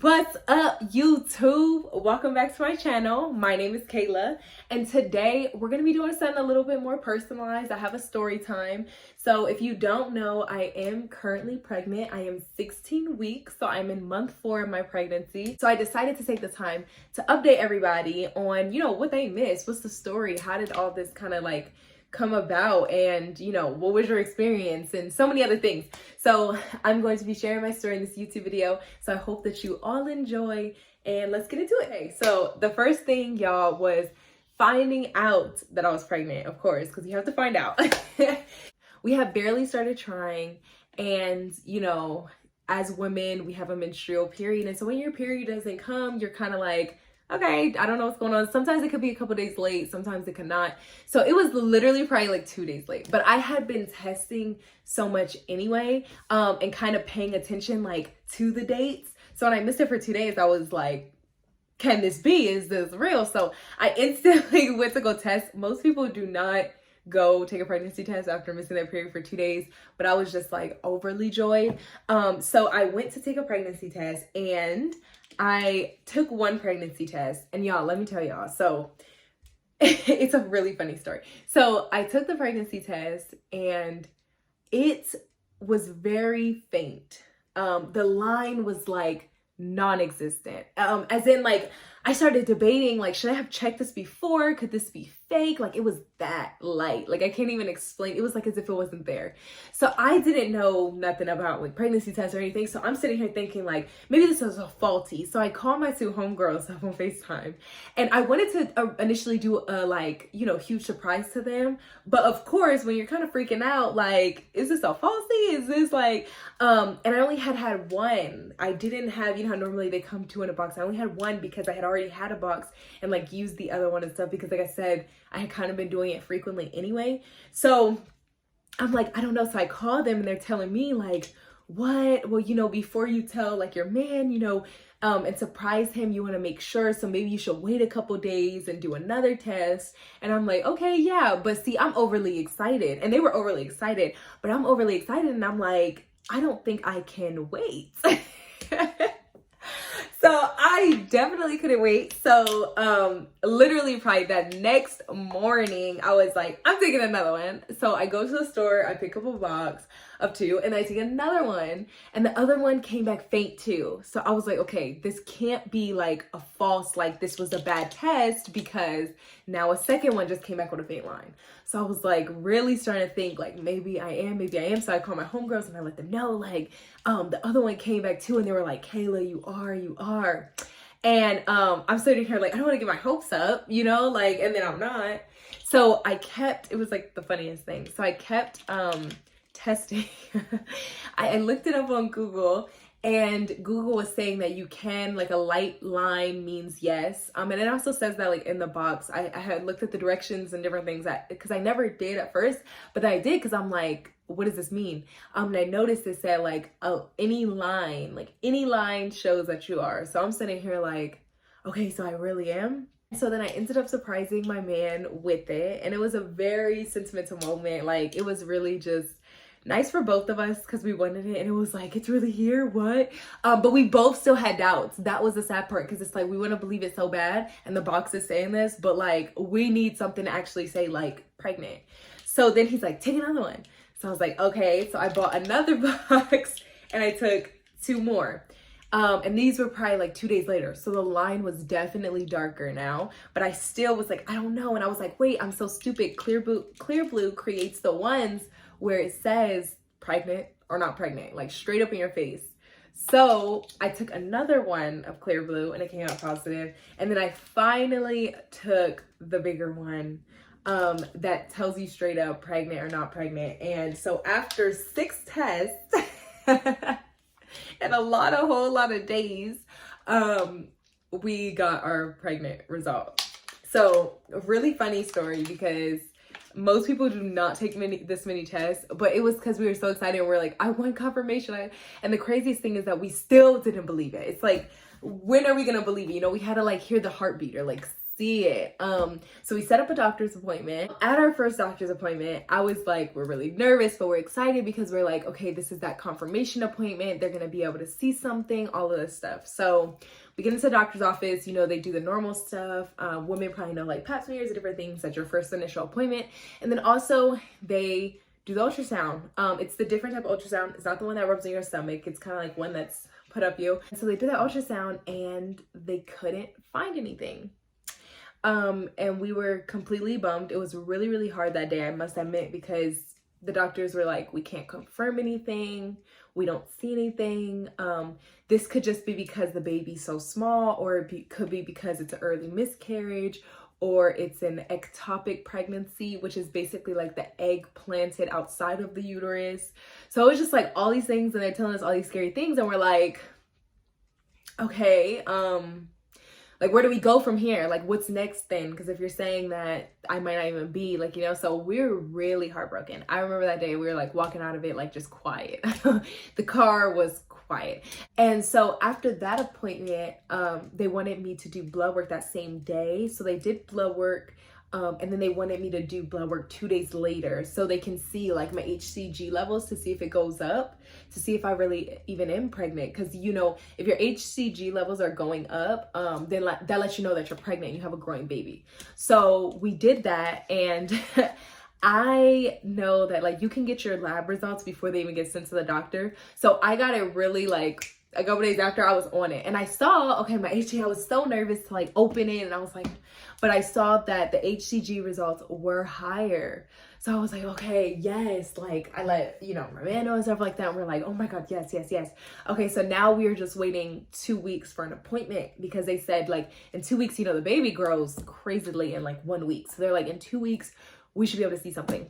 What's up, YouTube? Welcome back to my channel. My name is Kayla, and today we're going to be doing something a little bit more personalized. I have a story time. So if you don't know, I am currently pregnant. I am 16 weeks, so I'm in month 4 of my pregnancy. So I decided to take the time to update everybody on, what they missed. What's the story? How did all this kind of come about, and what was your experience, and so many other things. So I'm going to be sharing my story in this YouTube video, so I hope that you all enjoy, and let's get into it. Okay, so the first thing, y'all, was finding out that I was pregnant, of course, because you have to find out. We have barely started trying, and as women, we have a menstrual period, and so when your period doesn't come, you're kind of like, okay, I don't know what's going on. Sometimes it could be a couple days late, sometimes it could not. So it was literally probably 2 days late. But I had been testing so much anyway, and kind of paying attention to the dates. So when I missed it for 2 days, I was like, can this be? Is this real? So I instantly went to go test. Most people do not go take a pregnancy test after missing their period for 2 days, but I was just overly joyed. So I went to take a pregnancy test, and I took one pregnancy test, and y'all, let me tell y'all, so it's a really funny story. So I took the pregnancy test, and it was very faint. The line was non-existent. As in I started debating, should I have checked this before? Could this be fake? It was that light. I can't even explain. It was as if it wasn't there. So I didn't know nothing about pregnancy tests or anything. So I'm sitting here thinking maybe this was a faulty. So I called my 2 homegirls up on FaceTime, and I wanted to initially do a huge surprise to them. But of course, when you're kind of freaking out, is this a falsie? Is this and I only had one. I didn't have, how normally they come 2 in a box. I only had one because I had already had a box and used the other one and stuff, because I said, I had kind of been doing it frequently anyway. So I'm I don't know. So I called them, and they're telling me what? Well, before you tell your man, and surprise him, you want to make sure. So maybe you should wait a couple days and do another test. And I'm okay, yeah. But see, I'm overly excited, and they were overly excited, but I'm overly excited. And I'm I don't think I can wait. So I definitely couldn't wait. So literally probably that next morning, I was I'm taking another one. So I go to the store, I pick up a box of 2, and I take another one, and the other one came back faint too. So I was okay, this can't be a false, this was a bad test, because now a second one just came back with a faint line. So I was really starting to think maybe I am. So I called my homegirls, and I let them know the other one came back too, and they were Kayla, you are. And I'm sitting here I don't want to get my hopes up, and then I'm not. So I kept, it was the funniest thing. So I kept testing. I looked it up on Google, and Google was saying that you can, a light line means yes. And it also says that in the box. I had looked at the directions and different things, because I never did at first, but then I did, because I'm what does this mean? And I noticed it said any line shows that you are. So I'm sitting here okay, so I really am. So then I ended up surprising my man with it, and it was a very sentimental moment. It was really just nice for both of us, because we wanted it, and it was it's really here, what? But we both still had doubts. That was the sad part, because it's we want to believe it so bad, and the box is saying this, but we need something to actually say pregnant. So then he's take another one. So I was okay. So I bought another box, and I took 2 more. And these were probably 2 days later. So the line was definitely darker now, but I still was I don't know. And I was wait, I'm so stupid. Clear Blue creates the ones where it says pregnant or not pregnant, straight up in your face. So I took another one of Clear Blue, and it came out positive. And then I finally took the bigger one, that tells you straight up pregnant or not pregnant. And so after 6 tests and a whole lot of days, we got our pregnant result. So a really funny story, because most people do not take this many tests, but it was because we were so excited, and we're I want confirmation. And the craziest thing is that we still didn't believe it. It's when are we gonna believe it? We had to hear the heartbeat, or see it. So we set up a doctor's appointment. At our first doctor's appointment, I was like, we're really nervous, but we're excited because we're like, okay, this is that confirmation appointment. They're gonna be able to see something, all of this stuff. So we get into the doctor's office, you know, they do the normal stuff. Women probably know like pap smears and different things at your first initial appointment. And then also they do the ultrasound. It's the different type of ultrasound. It's not the one that rubs on your stomach. It's kind of like one that's put up you. So they did that ultrasound and they couldn't find anything. And we were completely bummed. It was really, really hard that day, I must admit, because the doctors were like, we can't confirm anything. We don't see anything. This could just be because the baby's so small, or it could be because it's an early miscarriage, or it's an ectopic pregnancy, which is basically like the egg planted outside of the uterus. So it was just like all these things, and they're telling us all these scary things, and we're like, okay, like, where do we go from here? Like, what's next then? Because if you're saying that I might not even be, like, you know, so we're really heartbroken. I remember that day we were like walking out of it, like, just quiet. The car was quiet. And so after that appointment, they wanted me to do blood work that same day. So they did blood work. And then they wanted me to do blood work 2 days later so they can see like my HCG levels to see if it goes up, to see if I really even am pregnant. Because, you know, if your HCG levels are going up, then that lets you know that you're pregnant, you have a growing baby. So we did that, and I know that like you can get your lab results before they even get sent to the doctor. So I got it really like a couple days after I was on it, and I saw, okay, my HCG, I was so nervous to like open it, and I was like, but I saw that the HCG results were higher. So I was like, okay, yes, like I let, you know, my man know and stuff like that. And we're like, oh my God, yes, yes, yes. Okay, so now we're just waiting 2 weeks for an appointment, because they said like in 2 weeks, you know, the baby grows crazily in like 1 week. So they're like, in 2 weeks, we should be able to see something.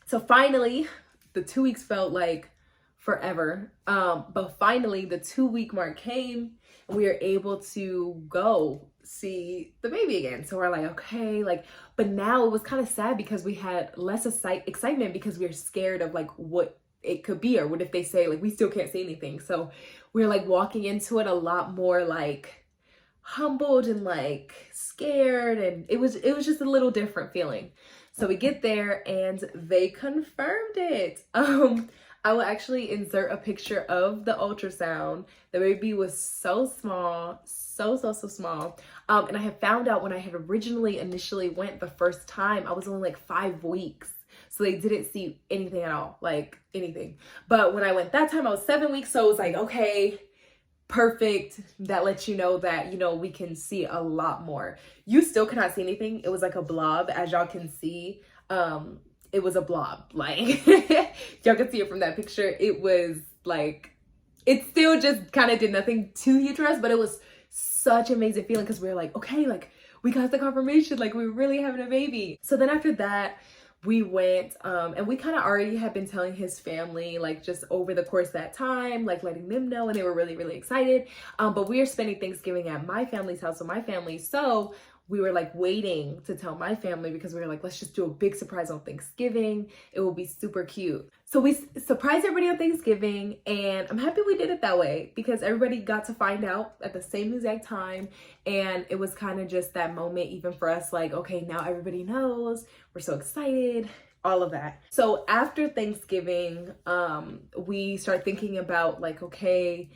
So finally, the 2 weeks felt like forever. But finally the 2 week mark came, and we were able to go see the baby again. So we're like, okay, like, but now it was kind of sad because we had less excitement because we were scared of like what it could be, or what if they say like we still can't say anything. So we're like walking into it a lot more like humbled and like scared, and it was just a little different feeling. So we get there and they confirmed it. I will actually insert a picture of the ultrasound. The baby was so small, so small. And I had found out when I had initially went the first time, I was only like 5 weeks. So they didn't see anything at all, like anything. But when I went that time, I was 7 weeks. So it was like, okay, perfect. That lets you know that, you know, we can see a lot more. You still cannot see anything. It was like a blob, as y'all can see. It was a blob, like y'all can see it from that picture. It was like, it still just kind of did nothing too huge for us, but it was such an amazing feeling because we were like, okay, like we got the confirmation, like we're really having a baby. So then after that, we went, and we kind of already had been telling his family, like just over the course of that time, like letting them know, and they were really, really excited. But we are spending Thanksgiving at my family's house with my family. So we were like waiting to tell my family because we were like, let's just do a big surprise on Thanksgiving. It will be super cute. So we surprised everybody on Thanksgiving, and I'm happy we did it that way because everybody got to find out at the same exact time. And it was kind of just that moment, even for us, like, okay, now everybody knows. We're so excited, all of that. So after Thanksgiving, we start thinking about like, okay,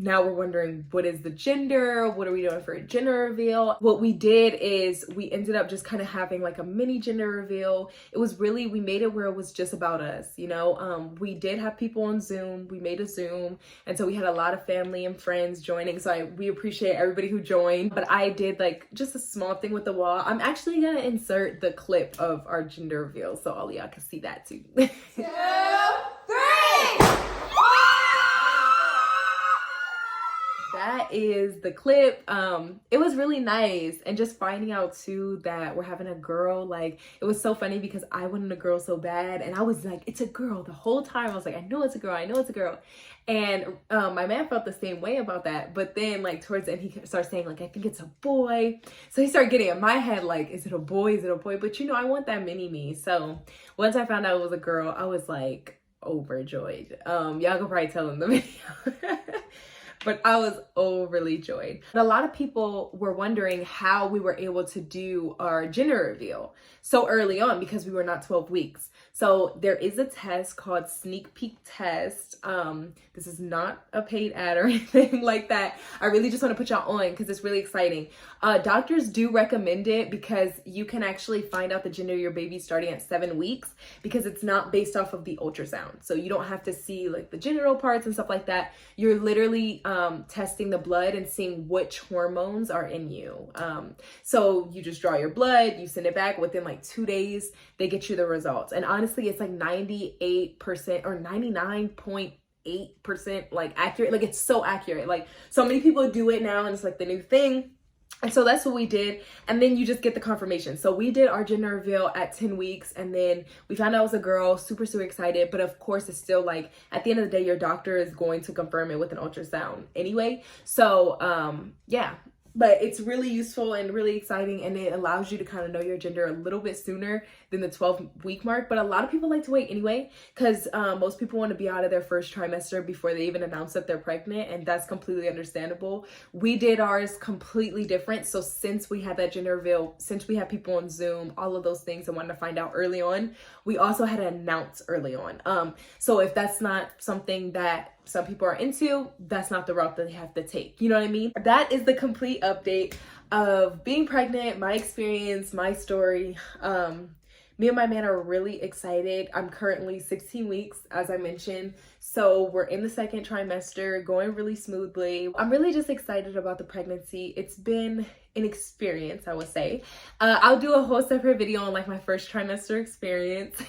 now we're wondering, what is the gender? What are we doing for a gender reveal? What we did is we ended up just kind of having like a mini gender reveal. It was really, we made it where it was just about us, you know? We did have people on Zoom. We made a Zoom. And so we had a lot of family and friends joining. So we appreciate everybody who joined. But I did like just a small thing with the wall. I'm actually gonna insert the clip of our gender reveal so all of y'all can see that too. 2, 3! That is the clip. It was really nice, and just finding out too that we're having a girl, like it was so funny because I wanted a girl so bad, and I was like, it's a girl the whole time. I was like, I know it's a girl, I know it's a girl. And my man felt the same way about that, but then like towards the end he started saying like, I think it's a boy. So he started getting in my head like, is it a boy, is it a boy? But you know, I want that mini me. So once I found out it was a girl, I was like overjoyed. Y'all can probably tell in the video. but I was overly joyed. But a lot of people were wondering how we were able to do our gender reveal so early on because we were not 12 weeks. So there is a test called Sneak Peek Test. This is not a paid ad or anything like that. I really just want to put y'all on because it's really exciting. Doctors do recommend it because you can actually find out the gender of your baby starting at 7 weeks because it's not based off of the ultrasound. So you don't have to see like the genital parts and stuff like that. You're literally testing the blood and seeing which hormones are in you. So you just draw your blood, you send it back within like 2 days, they get you the results. And honestly, it's like 98% or 99.8% like accurate. Like it's so accurate. Like so many people do it now and it's like the new thing. And so that's what we did. And then you just get the confirmation. So we did our gender reveal at 10 weeks and then we found out it was a girl, super, super excited. But of course, it's still like at the end of the day, your doctor is going to confirm it with an ultrasound anyway. So yeah. But it's really useful and really exciting, and it allows you to kind of know your gender a little bit sooner than the 12-week mark. But a lot of people like to wait anyway because most people want to be out of their first trimester before they even announce that they're pregnant, and that's completely understandable. We did ours completely different. So since we had that gender reveal, since we had people on Zoom, all of those things, and wanted to find out early on, we also had to announce early on. So if that's not something that some people are into, that's not the route that they have to take. You know what I mean? That is the complete update of being pregnant, my experience, my story. Me and my man are really excited. I'm currently 16 weeks, as I mentioned. So we're in the second trimester, going really smoothly. I'm really just excited about the pregnancy. It's been an experience, I would say. I'll do a whole separate video on like my first trimester experience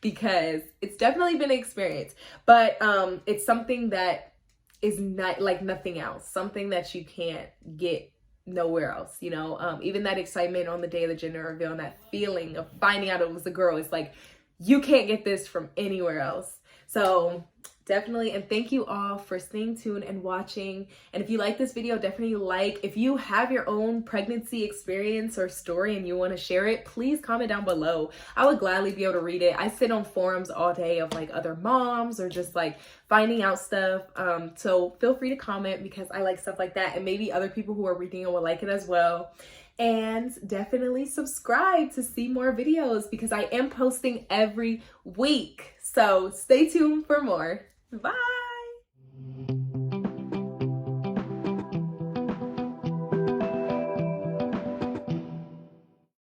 because it's definitely been an experience, but it's something that is not like nothing else, something that you can't get nowhere else, you know. Even that excitement on the day of the gender reveal and that feeling of finding out it was a girl, it's like you can't get this from anywhere else. So definitely, and thank you all for staying tuned and watching. And if you like this video, definitely like. If you have your own pregnancy experience or story and you want to share it, please comment down below. I would gladly be able to read it. I sit on forums all day of like other moms or just like finding out stuff. So feel free to comment because I like stuff like that, and maybe other people who are reading it will like it as well. And definitely subscribe to see more videos because I am posting every week. So stay tuned for more. Bye.